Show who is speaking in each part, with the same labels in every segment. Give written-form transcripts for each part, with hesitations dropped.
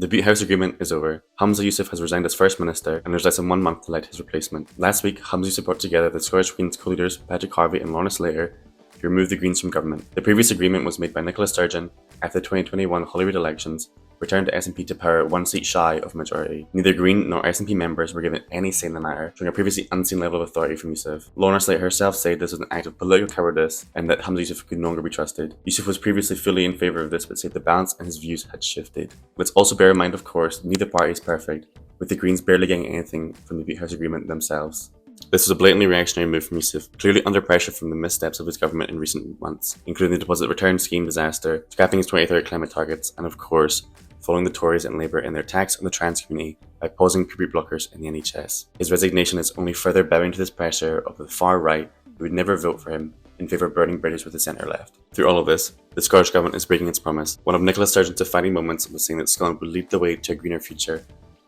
Speaker 1: The Butte House agreement is over. Hamza Yusuf has resigned as First Minister, and there's less than 1 month to elect his replacement. Last week, Hamza Yusuf brought together the Scottish Greens co-leaders Patrick Harvey and Lorna Slater to remove the Greens from government. The previous agreement was made by Nicola Sturgeon after the 2021 Holyrood elections, returned the SNP to power 1 seat shy of a majority. Neither Green nor SNP members were given any say in the matter, showing a previously unseen level of authority from Yusuf. Lorna Slater herself said this was an act of political cowardice and that Hamza Yusuf could no longer be trusted. Yusuf was previously fully in favour of this, but said the balance and his views had shifted. Let's also bear in mind, of course, neither party is perfect, with the Greens barely getting anything from the Butte House agreement themselves. This was a blatantly reactionary move from Yusuf, clearly under pressure from the missteps of his government in recent months, including the deposit return scheme disaster, scrapping his 2030 climate targets, and of course, following the Tories and Labour in their attacks on the trans community by pausing puberty blockers in the NHS. His resignation is only further bowing to this pressure of the far right who would never vote for him in favour of burning bridges with the centre left. Through all of this, the Scottish Government is breaking its promise. One of Nicola Sturgeon's defining moments was saying that Scotland would lead the way to a greener future,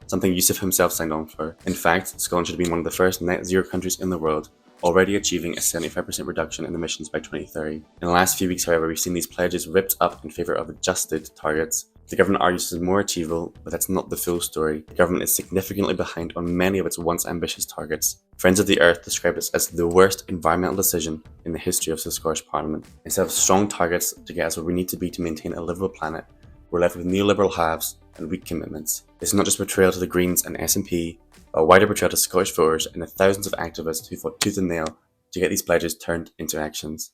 Speaker 1: something Yusuf himself signed on for. In fact, Scotland should be one of the first net zero countries in the world, already achieving a 75% reduction in emissions by 2030. In the last few weeks, however, we've seen these pledges ripped up in favour of adjusted targets. The government argues this is more achievable, but that's not the full story. The government is significantly behind on many of its once ambitious targets. Friends of the Earth described this as the worst environmental decision in the history of the Scottish Parliament. Instead of strong targets to get us where we need to be to maintain a livable planet, we're left with neoliberal halves and weak commitments. It's not just a betrayal to the Greens and SNP, but a wider betrayal to Scottish voters and the thousands of activists who fought tooth and nail to get these pledges turned into actions.